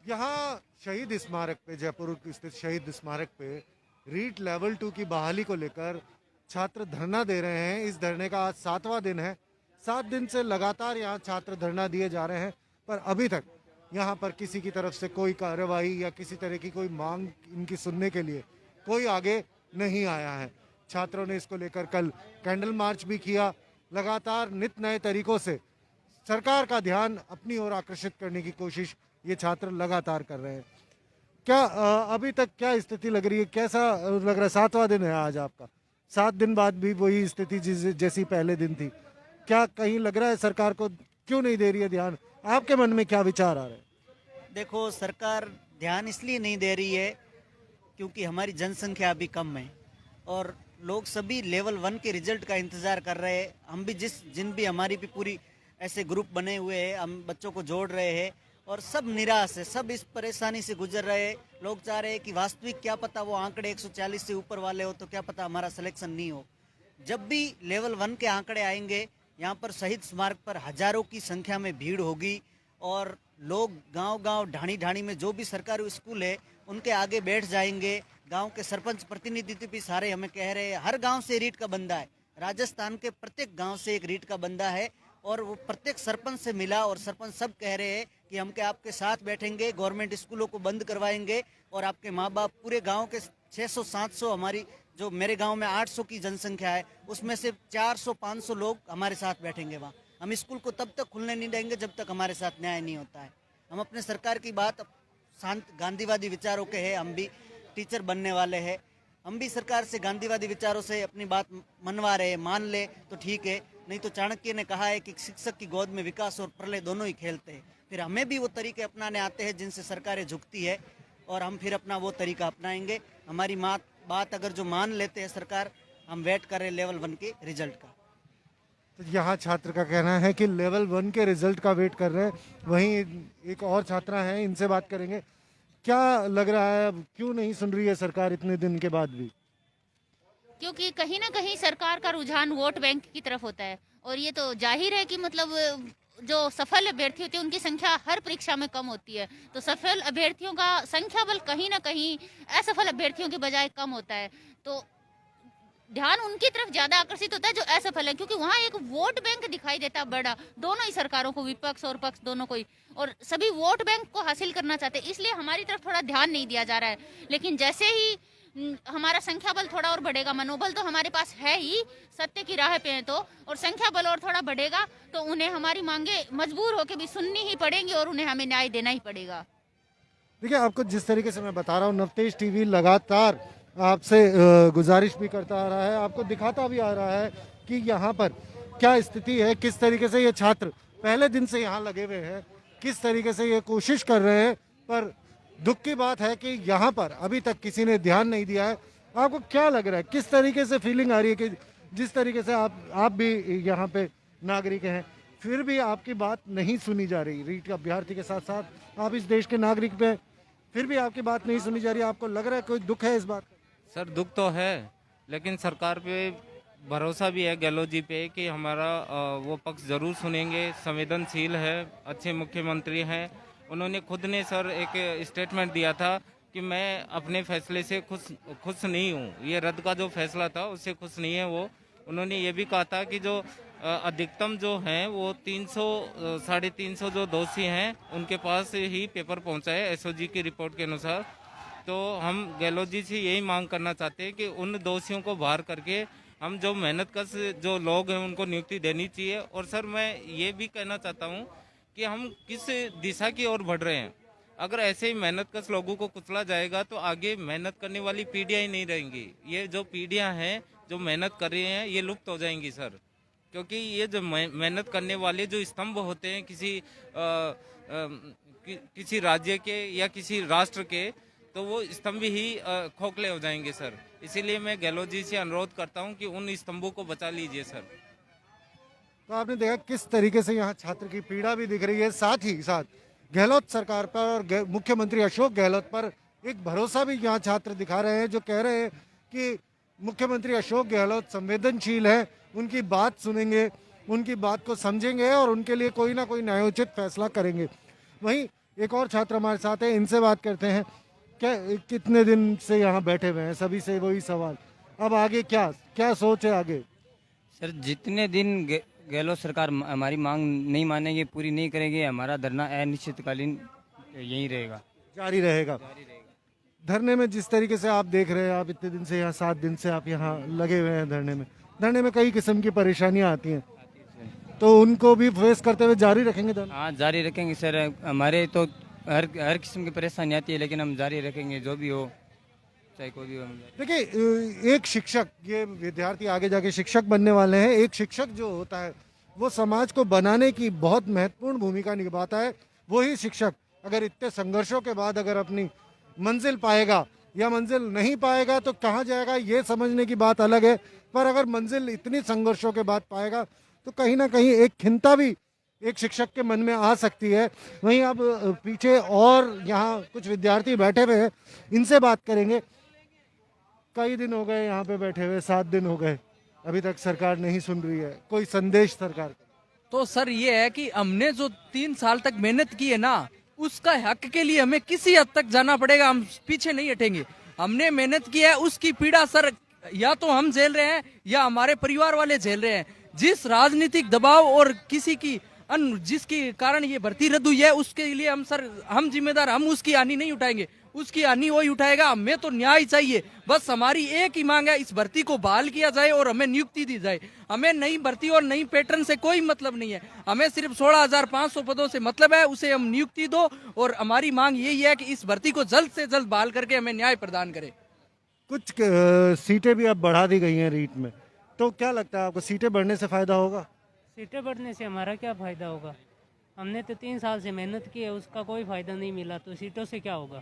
यहाँ शहीद स्मारक पे, जयपुर स्थित शहीद स्मारक पे रीट लेवल 2 की बहाली को लेकर छात्र धरना दे रहे हैं। इस धरने का आज 7वां दिन है। 7 दिन से लगातार यहाँ छात्र धरना दिए जा रहे हैं, पर अभी तक यहाँ पर किसी की तरफ से कोई कार्रवाई या किसी तरह की कोई मांग इनकी सुनने के लिए कोई आगे नहीं आया है। छात्रों ने इसको लेकर कल कैंडल मार्च भी किया। लगातार नित नए तरीकों से सरकार का ध्यान अपनी ओर आकर्षित करने की कोशिश ये छात्र लगातार कर रहे हैं। क्या अभी तक क्या स्थिति लग रही है, कैसा लग रहा है? 7वां दिन है आज आपका। 7 दिन बाद भी वही स्थिति जैसी पहले दिन थी। क्या कहीं लग रहा है सरकार को क्यों नहीं दे रही है ध्यान? आपके मन में क्या विचार आ रहे हैं? देखो, सरकार ध्यान इसलिए नहीं दे रही है क्योंकि हमारी जनसंख्या अभी कम है और लोग सभी लेवल 1 के रिजल्ट का इंतज़ार कर रहे हैं। हम भी जिन भी हमारी भी पूरी ऐसे ग्रुप बने हुए हैं, हम बच्चों को जोड़ रहे हैं और सब निराश है, सब इस परेशानी से गुजर रहे हैं। लोग चाह रहे हैं कि वास्तविक क्या पता वो आंकड़े 140 से ऊपर वाले हो तो क्या पता हमारा सिलेक्शन नहीं हो। जब भी लेवल 1 के आंकड़े आएंगे, यहाँ पर शहीद स्मारक पर हजारों की संख्या में भीड़ होगी और लोग गांव-गांव, ढाणी-ढाणी में जो भी सरकारी स्कूल है उनके आगे बैठ जाएंगे। गांव के सरपंच प्रतिनिधि भी सारे हमें कह रहे हैं, हर गांव से रीट का बंदा है। राजस्थान के प्रत्येक गांव से एक रीट का बंदा है और वो प्रत्येक सरपंच से मिला और सरपंच सब कह रहे हैं कि हम के आपके साथ बैठेंगे, गवर्नमेंट स्कूलों को बंद करवाएंगे और आपके माँ बाप पूरे गाँव के 600-700, हमारी जो मेरे गांव में 800 की जनसंख्या है उसमें से 400-500 लोग हमारे साथ बैठेंगे वहाँ। हम स्कूल को तब तक खुलने नहीं देंगे जब तक हमारे साथ न्याय नहीं होता है। हम अपने सरकार की बात शांत गांधीवादी विचारों के हैं, हम भी टीचर बनने वाले हैं, हम भी सरकार से गांधीवादी विचारों से अपनी बात मनवा रहे हैं। मान ले तो ठीक है, नहीं तो चाणक्य ने कहा है कि शिक्षक की गोद में विकास और प्रलय दोनों ही खेलते हैं। फिर हमें भी वो तरीके अपनाने आते हैं जिनसे सरकारें झुकती है और हम फिर अपना वो तरीका अपनाएंगे। हमारी बात अगर जो मान लेते हैं सरकार, हम वेट कर रहे लेवल 1 के रिजल्ट का। तो यहाँ छात्र का कहना है कि लेवल 1 के रिजल्ट का वेट कर रहे हैं। वहीं एक और छात्रा हैं, इनसे बात करेंगे। क्या लग रहा है, क्यों नहीं सुन रही है सरकार इतने दिन के बाद भी? क्योंकि कहीं ना कहीं सरकार का रुझान वोट बैंक की तरफ होता है और ये तो जाहिर है कि मतलब जो सफल अभ्यर्थी होते हैं उनकी संख्या हर परीक्षा में कम होती है, तो सफल अभ्यर्थियों का संख्या बल कहीं ना कहीं असफल अभ्यर्थियों के बजाय कम होता है। तो ध्यान उनकी तरफ ज्यादा आकर्षित होता है जो असफल है, क्योंकि वहाँ एक वोट बैंक दिखाई देता है बड़ा, दोनों ही सरकारों को, विपक्ष और पक्ष दोनों को ही, और सभी वोट बैंक को हासिल करना चाहते हैं, इसलिए हमारी तरफ थोड़ा ध्यान नहीं दिया जा रहा है। लेकिन जैसे ही हमारा संख्या बल थोड़ा और बढ़ेगा, मनोबल तो हमारे पास है ही, सत्य की राह पे है तो, और संख्या बल और थोड़ा बढ़ेगा तो उन्हें हमारी मांगे मजबूर होकर भी सुननी ही पड़ेंगी और उन्हें हमें न्याय देना ही पड़ेगा। देखिए, आपको जिस तरीके से मैं बता रहा हूँ, नवतेज टीवी लगातार आपसे गुजारिश भी करता आ रहा है, आपको दिखाता भी आ रहा है कि यहाँ पर क्या स्थिति है, किस तरीके से ये छात्र पहले दिन से यहाँ लगे हुए हैं, किस तरीके से ये कोशिश कर रहे हैं। पर दुख की बात है कि यहाँ पर अभी तक किसी ने ध्यान नहीं दिया है। आपको क्या लग रहा है, किस तरीके से फीलिंग आ रही है कि जिस तरीके से आप भी यहाँ पे नागरिक हैं, फिर भी आपकी बात नहीं सुनी जा रही? रीट का अभ्यर्थी के साथ साथ आप इस देश के नागरिक पे, फिर भी आपकी बात नहीं सुनी जा रही। आपको लग रहा है कोई दुख है इस बात का? सर, दुख तो है, लेकिन सरकार पे भरोसा भी है, गहलोत जी पे, कि हमारा वो पक्ष जरूर सुनेंगे। संवेदनशील है, अच्छे मुख्यमंत्री हैं। उन्होंने खुद ने सर एक स्टेटमेंट दिया था कि मैं अपने फैसले से खुश नहीं हूँ, ये रद्द का जो फैसला था उससे खुश नहीं है वो। उन्होंने ये भी कहा था कि जो अधिकतम जो हैं वो 300-350 जो दोषी हैं उनके पास ही पेपर पहुँचा है एसओजी की रिपोर्ट के अनुसार। तो हम गहलोत जी से यही मांग करना चाहते हैं कि उन दोषियों को बाहर करके हम जो मेहनतकश जो लोग हैं उनको नियुक्ति देनी चाहिए। और सर, मैं ये भी कहना चाहता हूँ कि हम किस दिशा की ओर बढ़ रहे हैं। अगर ऐसे ही मेहनतकश लोगों को कुचला जाएगा तो आगे मेहनत करने वाली पीढ़ियाँ ही नहीं रहेंगी। ये जो पीढ़ियाँ हैं जो मेहनत कर रही हैं ये लुप्त हो जाएंगी सर, क्योंकि ये जो मेहनत करने वाले जो स्तंभ होते हैं किसी राज्य के या किसी राष्ट्र के, तो वो स्तंभ ही खोखले हो जाएंगे सर। इसीलिए मैं गहलोत जी से अनुरोध करता हूं कि उन स्तंभों को बचा लीजिए सर। तो आपने देखा किस तरीके से यहाँ छात्र की पीड़ा भी दिख रही है, साथ ही साथ गहलोत सरकार पर और मुख्यमंत्री अशोक गहलोत पर एक भरोसा भी यहाँ छात्र दिखा रहे हैं, जो कह रहे हैं कि मुख्यमंत्री अशोक गहलोत संवेदनशील है, उनकी बात सुनेंगे, उनकी बात को समझेंगे और उनके लिए कोई ना कोई न्यायोचित फैसला करेंगे। वहीं एक और छात्र हमारे साथ है, इनसे बात करते हैं। क्या कितने दिन से यहाँ बैठे हुए हैं? सभी से वही सवाल, अब आगे क्या क्या सोच है आगे? सर जितने दिन गहलोत सरकार हमारी मांग नहीं मानेगी, पूरी नहीं करेगी, हमारा धरना अनिश्चितकालीन यही रहेगा, जारी रहेगा। धरने में जिस तरीके से आप देख रहे हैं, आप इतने दिन से यहाँ 7 दिन से आप यहाँ लगे हुए हैं धरने में कई किस्म की परेशानियां आती हैं, तो उनको भी फेस करते हुए जारी रखेंगे धरना? हाँ जारी रखेंगे सर। हमारे तो हर किस्म की परेशानी आती है, लेकिन हम जारी रखेंगे जो भी हो, चाहे कोई भी हो। देखिए, एक शिक्षक, ये विद्यार्थी आगे जाके शिक्षक बनने वाले हैं, एक शिक्षक जो होता है वो समाज को बनाने की बहुत महत्वपूर्ण भूमिका निभाता है। वही शिक्षक अगर इतने संघर्षों के बाद अगर अपनी मंजिल पाएगा या मंजिल नहीं पाएगा तो कहाँ जाएगा, ये समझने की बात अलग है। पर अगर मंजिल इतनी संघर्षों के बाद पाएगा तो कहीं ना कहीं एक खिंता भी एक शिक्षक के मन में आ सकती है। वहीं अब पीछे और यहाँ कुछ विद्यार्थी बैठे हुए हैं, इनसे बात करेंगे। कई दिन हो गए यहाँ पे बैठे हुए, 7 दिन हो गए, अभी तक सरकार नहीं सुन रही है। कोई संदेश सरकार का? तो सर ये है कि हमने जो 3 साल तक मेहनत की है ना, उसका हक के लिए हमें किसी हद तक जाना पड़ेगा, हम पीछे नहीं हटेंगे। हमने मेहनत की है, उसकी पीड़ा सर या तो हम झेल रहे हैं या हमारे परिवार वाले झेल रहे हैं। जिस राजनीतिक दबाव और किसी की जिसके कारण ये भर्ती रद्द हुई है, उसके लिए हम जिम्मेदार, हम उसकी हानि नहीं उठाएंगे, उसकी हानि वही उठाएगा। हमें तो न्याय चाहिए, बस हमारी एक ही मांग है, इस भर्ती को बहाल किया जाए और हमें नियुक्ति दी जाए। हमें नई भर्ती और नई पैटर्न से कोई मतलब नहीं है, हमें सिर्फ 16,500 पदों से मतलब है, उसे हम नियुक्ति दो। और हमारी मांग यही है कि इस भर्ती को जल्द से जल्द बहाल करके हमें न्याय प्रदान करे। कुछ सीटें भी अब बढ़ा दी गई हैं रीट में, तो क्या लगता है आपको सीटें बढ़ने से फायदा होगा? सीटें बढ़ने से हमारा क्या फ़ायदा होगा? हमने तो 3 साल से मेहनत की है, उसका कोई फ़ायदा नहीं मिला, तो सीटों से क्या होगा?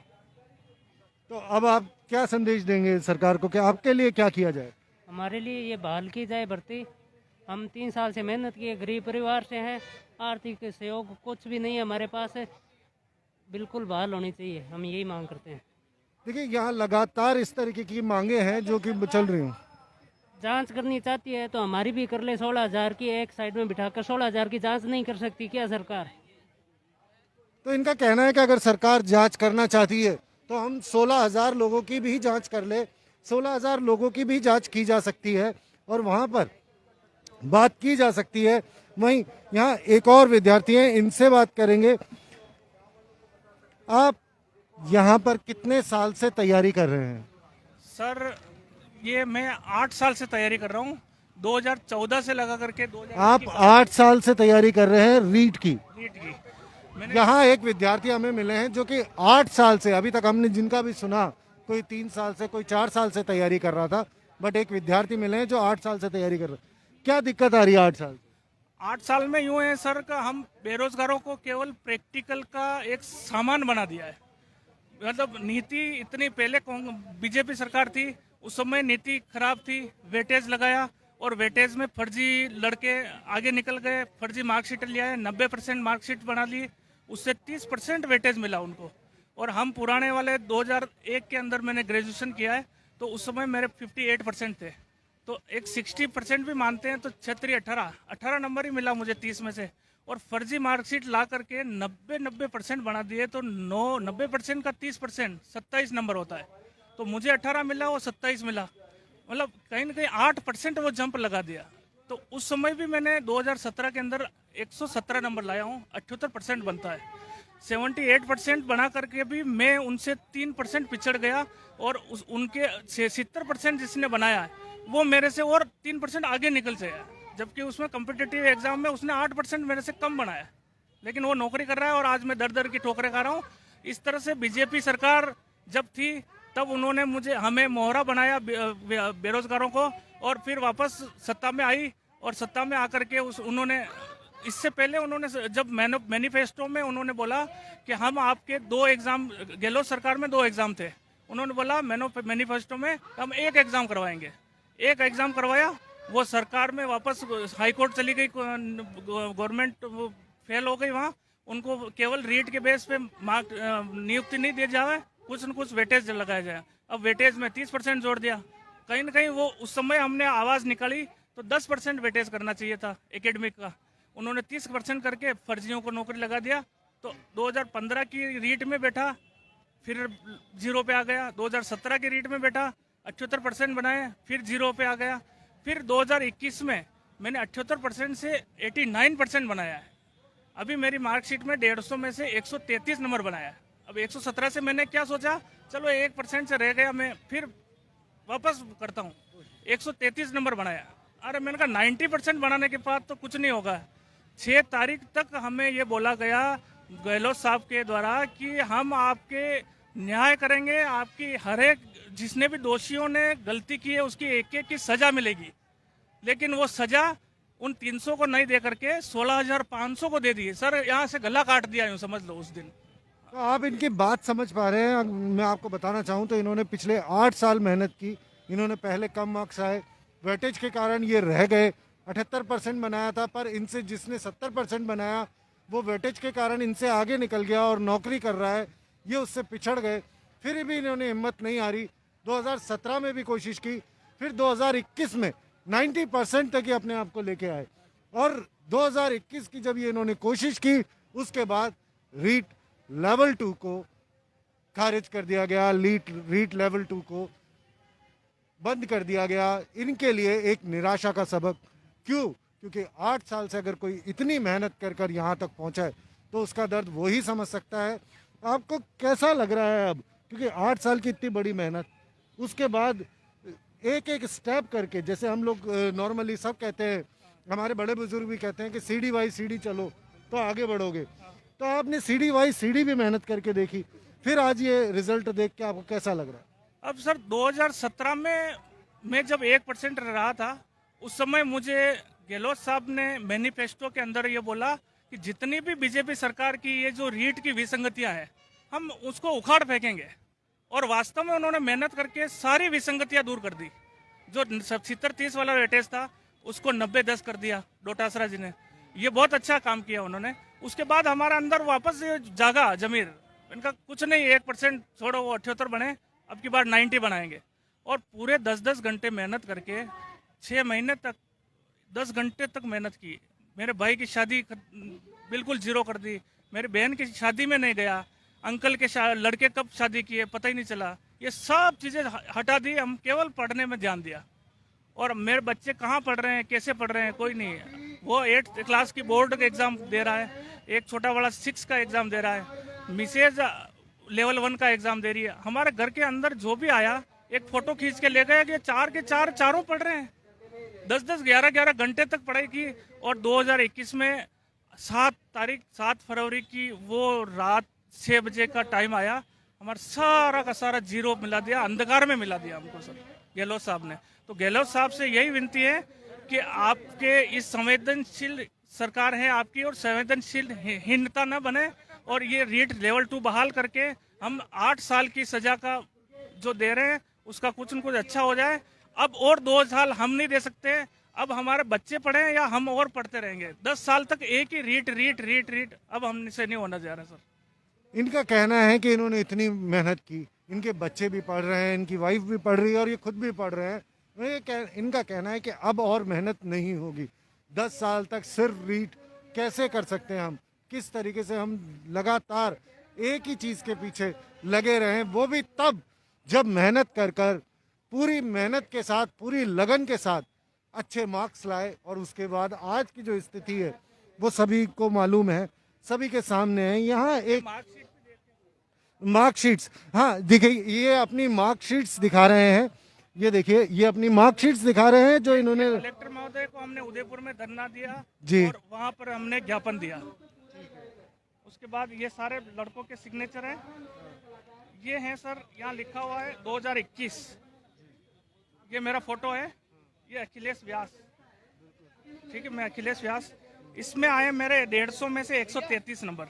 तो अब आप क्या संदेश देंगे सरकार को, क्या आपके लिए क्या किया जाए? हमारे लिए ये बहाल की जाए भर्ती। हम 3 साल से मेहनत किए, गरीब परिवार से हैं, आर्थिक सहयोग कुछ भी नहीं है हमारे पास है, बिल्कुल बहाल होनी चाहिए, हम यही मांग करते हैं। देखिए, यहाँ लगातार इस तरीके की मांगे हैं जो कि चल रही हूँ। जांच करनी चाहती है तो हमारी भी कर ले, 16,000 की एक साइड में बिठाकर 16,000 की जांच नहीं कर सकती क्या सरकार? तो इनका कहना है कि अगर सरकार जांच करना चाहती है तो हम 16,000 लोगों की भी जांच कर ले, 16,000 लोगों की भी जांच की जा सकती है और वहां पर बात की जा सकती है। वहीं यहाँ एक और विद्यार्थी हैं, इनसे बात करेंगे। आप यहाँ पर कितने साल से तैयारी कर रहे हैं? सर ये मैं 8 साल से तैयारी कर रहा हूँ, 2014 से लगा करके 2000 आप 8 साल से तैयारी कर रहे हैं रीट की? नीट की। यहाँ एक विद्यार्थी हमें मिले हैं जो कि 8 साल से, अभी तक हमने जिनका भी सुना, कोई 3 साल से, कोई 4 साल से तैयारी कर रहा था, बट एक विद्यार्थी मिले हैं जो 8 साल से तैयारी कर रहे हैं। क्या दिक्कत आ रही है 8 साल? 8 साल में यूँ है सर का हम बेरोजगारों को केवल प्रैक्टिकल का एक सामान बना दिया है। मतलब नीति इतनी पहले बीजेपी सरकार थी, उस समय नीति खराब थी, वेटेज लगाया और वेटेज में फर्जी लड़के आगे निकल गए, फर्जी मार्कशीट लिया है, 90% मार्कशीट बना ली, उससे 30% वेटेज मिला उनको। और हम पुराने वाले 2001 के अंदर मैंने ग्रेजुएशन किया है, तो उस समय मेरे 58% थे, तो एक 60% भी मानते हैं तो 18 नंबर ही मिला मुझे 30 में से। और फर्जी मार्कशीट ला करके 90% बना दिए, तो 90% का 30% 27 नंबर होता है, तो मुझे 18 मिला, वो 27 मिला, मतलब कहीं ना कहीं 8% वो जंप लगा दिया। तो उस समय भी मैंने 2017 के अंदर 117 नंबर लाया हूँ, 78% बनता है। 78% बना करके भी मैं उनसे 3% पिछड़ गया, और उनके 70% जिसने बनाया है वो मेरे से और 3% आगे निकल गया, जबकि उसमें कॉम्पिटिटिव एग्जाम में उसने 8% मेरे से कम बनाया, लेकिन वो नौकरी कर रहा है और आज मैं दर दर की ठोकरें खा रहा हूँ। इस तरह से बीजेपी सरकार जब थी तब उन्होंने हमें मोहरा बनाया बेरोजगारों को, और फिर वापस सत्ता में आई, और सत्ता में आकर के उन्होंने इससे पहले उन्होंने जब मैनिफेस्टो में उन्होंने बोला कि हम आपके 2 एग्जाम, गहलोत सरकार में 2 एग्जाम थे, उन्होंने बोला मैनिफेस्टो में हम 1 एग्जाम करवाएंगे। 1 एग्जाम करवाया, वो सरकार में वापस हाई कोर्ट चली गई, गवर्नमेंट फेल हो गई, वहाँ उनको केवल रीट के बेस पे नियुक्ति नहीं दी जाए, कुछ न कुछ वेटेज लगाया जाए। अब वेटेज में 30% जोड़ दिया, कहीं ना कहीं वो उस समय हमने आवाज़ निकाली तो 10% वेटेज करना चाहिए था एकेडमिक का, उन्होंने 30% करके फर्जियों को नौकरी लगा दिया, तो 2015 की रीट में बैठा, फिर 0 पे आ गया। 2017 की रीट में बैठा, 78% बनाए, फिर 0 पे आ गया। फिर 2021 में मैंने 78% से 89% बनाया है। अभी मेरी मार्कशीट में 150 में से 133 नंबर बनाया है। अब 117 से मैंने क्या सोचा, चलो 1% से रह गया, मैं फिर वापस करता हूँ, 133 नंबर बनाया। अरे मैंने कहा 90% बनाने के बाद तो कुछ नहीं होगा। 6 तारीख तक हमें ये बोला गया गहलोत साहब के द्वारा कि हम आपके न्याय करेंगे, आपकी हर एक जिसने भी दोषियों ने गलती की है उसकी एक एक की सजा मिलेगी। लेकिन वो सजा उन 300 को नहीं दे करके 16,500 को दे दी। सर यहाँ से गला काट दिया, यूँ समझ लो उस दिन। तो आप इनकी बात समझ पा रहे हैं। मैं आपको बताना चाहूँ तो इन्होंने पिछले 8 साल मेहनत की। इन्होंने पहले कम मार्क्स आए, वेटेज के कारण ये रह गए। 78% बनाया था, पर इनसे जिसने 70% बनाया वो वेटेज के कारण इनसे आगे निकल गया और नौकरी कर रहा है, ये उससे पिछड़ गए। फिर भी इन्होंने हिम्मत नहीं हारी, 2017 में भी कोशिश की, फिर 2021 में 90% तक ये अपने आप को लेके आए। और 2021 की जब ये इन्होंने कोशिश की, उसके बाद रीट लेवल 2 को खारिज कर दिया गया, रीट लेवल 2 को बंद कर दिया गया। इनके लिए एक निराशा का सबक। क्यों? क्योंकि 8 साल से अगर कोई इतनी मेहनत कर कर यहाँ तक पहुँचा है तो उसका दर्द वो ही समझ सकता है। आपको कैसा लग रहा है अब? क्योंकि 8 साल की इतनी बड़ी मेहनत, उसके बाद एक एक स्टेप करके, जैसे हम लोग नॉर्मली सब कहते हैं, हमारे बड़े बुजुर्ग भी कहते हैं कि सीढ़ी बाई सीढ़ी चलो तो आगे बढ़ोगे। तो आपने सीढ़ी बाई सीढ़ी भी मेहनत करके देखी, फिर आज ये रिजल्ट देख के आपको कैसा लग रहा है? अब सर 2017 में मैं जब 1% रहा था, उस समय मुझे गहलोत साहब ने मैनिफेस्टो के अंदर ये बोला कि जितनी भी बीजेपी सरकार की ये जो रीट की विसंगतियां हैं, हम उसको उखाड़ फेंकेंगे। और वास्तव में उन्होंने मेहनत करके सारी विसंगतियां दूर कर दी। जो 70-30 वाला वेटेज था उसको 90-10 कर दिया डोटासरा जी ने। ये बहुत अच्छा काम किया उन्होंने। उसके बाद हमारा अंदर वापस ये जागा जमीर, इनका कुछ नहीं, 1% छोड़ो, वो 78 बने, अब की बार 90 बनाएंगे। और पूरे 10-10 घंटे मेहनत करके 6 महीने तक 10 घंटे तक मेहनत की। मेरे भाई की शादी बिल्कुल 0 कर दी, मेरी बहन की शादी में नहीं गया, अंकल के लड़के कब शादी किए पता ही नहीं चला। ये सब चीज़ें हटा दी, हम केवल पढ़ने में ध्यान दिया। और मेरे बच्चे कहाँ पढ़ रहे हैं, कैसे पढ़ रहे हैं, कोई नहीं है। वो 8th क्लास की बोर्ड का एग्ज़ाम दे रहा है, एक छोटा वाला 6 का एग्ज़ाम दे रहा है, मिसेज लेवल 1 का एग्ज़ाम दे रही है। हमारे घर के अंदर जो भी आया एक फ़ोटो खींच के ले गया कि 4 के 4 चारों पढ़ रहे हैं। 10-10, 11-11 घंटे तक पढ़ाई की। और 2021 में 7 फरवरी की वो रात 6 बजे का टाइम आया, हमारा सारा का सारा 0 मिला दिया, अंधकार में मिला दिया हमको सर गहलोत साहब ने। तो गहलोत साहब से यही विनती है कि आपके इस संवेदनशील सरकार है आपकी, और संवेदनशील हीनता न बने, और ये रीट लेवल 2 बहाल करके हम 8 साल की सजा का जो दे रहे हैं उसका कुछ न कुछ अच्छा हो जाए। अब और 2 साल हम नहीं दे सकते, अब हमारे बच्चे पढ़े या हम और पढ़ते रहेंगे। 10 साल तक एक ही रीट, अब हमसे नहीं होना जा रहा सर। इनका कहना है कि इन्होंने इतनी मेहनत की, इनके बच्चे भी पढ़ रहे हैं, इनकी वाइफ भी पढ़ रही है और ये खुद भी पढ़ रहे हैं। इनका कहना है कि अब और मेहनत नहीं होगी। 10 साल तक सिर्फ रीट कैसे कर सकते हैं हम? किस तरीके से हम लगातार एक ही चीज़ के पीछे लगे रहें, वो भी तब जब मेहनत कर कर, पूरी मेहनत के साथ, पूरी लगन के साथ अच्छे मार्क्स लाए। और उसके बाद आज की जो स्थिति है वो सभी को मालूम है, सभी के सामने है। यहाँ एक मार्कशीट्स, हाँ देखिए, ये अपनी मार्कशीट्स दिखा रहे हैं। ये देखिए, ये अपनी मार्कशीट्स दिखा रहे हैं जो इन्होंने कलेक्टर महोदय को हमने उदयपुर में धरना दिया जी, और वहाँ पर हमने ज्ञापन दिया। उसके बाद ये सारे लड़कों के सिग्नेचर हैं, ये हैं सर, यहाँ लिखा हुआ है 2021। ये मेरा फोटो है, ये अखिलेश व्यास, ठीक है, मैं अखिलेश व्यास। इसमें आए मेरे 150 में से 133 नंबर।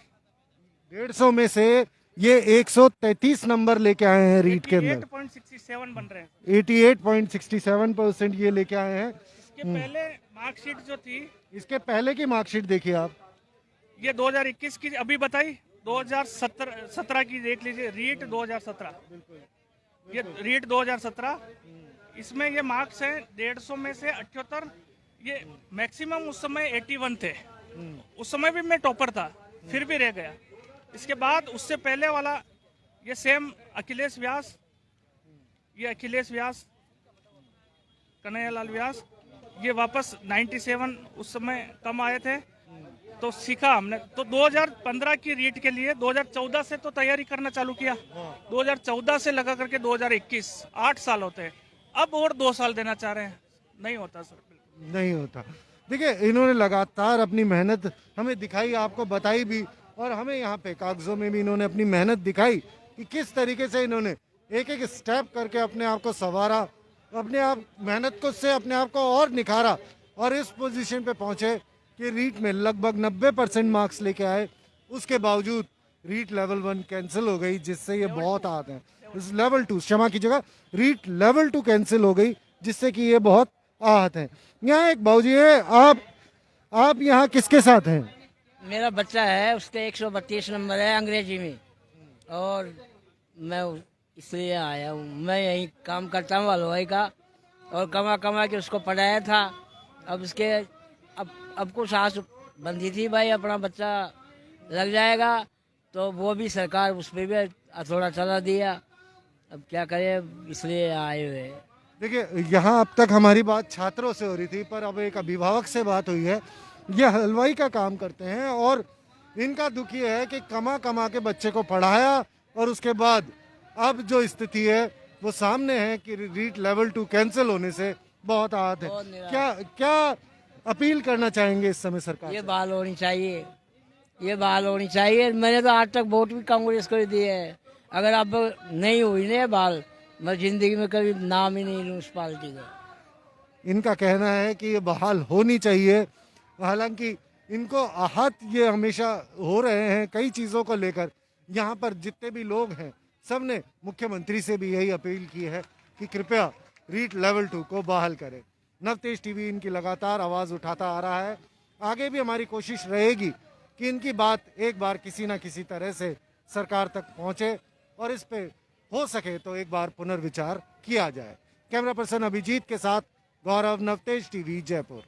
150 में से ये 133 नंबर लेके आए हैं रीट के अंदर। 88.67 बन रहे हैं। 88.67% ये लेके आए हैं। इसके पहले मार्कशीट जो थी, इसके पहले की मार्कशीट देखिए आप, ये 2021 की अभी बताई, 2017 की देख लीजिए, रीट 2017, ये रीट 2017। इसमें ये मार्क्स हैं 150 में से 78। ये मैक्सिमम उस समय 81 थे, उस समय भी मैं टॉपर था, फिर भी रह गया। इसके बाद उससे पहले वाला ये सेम अखिलेश व्यास, ये अखिलेश व्यास, कन्हैयालाल व्यास, ये वापस 97 उस समय कम आए थे, तो सीखा हमने। तो 2015 की रीट के लिए 2014 से तो तैयारी करना चालू किया, 2014 से लगा करके 2021, 8 साल होते हैं। अब और 2 साल देना चाह रहे हैं, नहीं होता सर, बिल्कुल नहीं होता। देखिए, इन्होंने लगातार अपनी मेहनत हमें दिखाई, आपको बताई भी, और हमें यहाँ पे कागजों में भी इन्होंने अपनी मेहनत दिखाई कि किस तरीके से इन्होंने एक एक स्टेप करके अपने आप को संवारा, अपने आप मेहनत को से अपने आप को और निखारा, और इस पोजीशन पे पहुंचे कि रीट में लगभग 90% मार्क्स लेके आए। उसके बावजूद रीट लेवल 1 कैंसिल हो गई, जिससे ये बहुत आहत हैं। इस लेवल 2, क्षमा कीजिएगा, रीट लेवल 2 कैंसिल हो गई, जिससे कि ये बहुत आहत हैं। यहाँ एक बाबूजी है, आप यहाँ किसके साथ हैं? मेरा बच्चा है, उसके 132 नंबर है अंग्रेजी में, और मैं इसलिए आया हूँ। मैं यहीं काम करता हूँ हलवाई का, और कमा के उसको पढ़ाया था। अब उसके अब कुछ आस बंधी थी भाई, अपना बच्चा लग जाएगा, तो वो भी सरकार उस पर भी थोड़ा चला दिया। अब क्या करें, इसलिए आए हुए हैं। देखिए, यहाँ अब तक हमारी बात छात्रों से हो रही थी, पर अब एक अभिभावक से बात हुई है। ये हलवाई का काम करते हैं, और इनका दुख ये है कि कमा के बच्चे को पढ़ाया, और उसके बाद अब जो स्थिति है वो सामने है कि रीट लेवल 2 कैंसिल होने से बहुत आहत है। क्या अपील करना चाहेंगे इस समय सरकार ये से? बहाल होनी चाहिए, ये बहाल होनी चाहिए। मैंने तो आज तक वोट भी कांग्रेस को ही दिए है। अगर अब नहीं हुई ना बहाल, मैं जिंदगी में कभी नाम ही नहीं लूँ उस पार्टी का। इनका कहना है कि ये बहाल होनी चाहिए। हालांकि इनको आहत ये हमेशा हो रहे हैं कई चीज़ों को लेकर। यहाँ पर जितने भी लोग हैं, सब ने मुख्यमंत्री से भी यही अपील की है कि कृपया रीट लेवल 2 को बहाल करें। नवतेज टीवी इनकी लगातार आवाज़ उठाता आ रहा है। आगे भी हमारी कोशिश रहेगी कि इनकी बात एक बार किसी न किसी तरह से सरकार तक पहुँचे, और इस पे हो सके तो एक बार पुनर्विचार किया जाए। कैमरा पर्सन अभिजीत के साथ गौरव, नवतेज टीवी, जयपुर।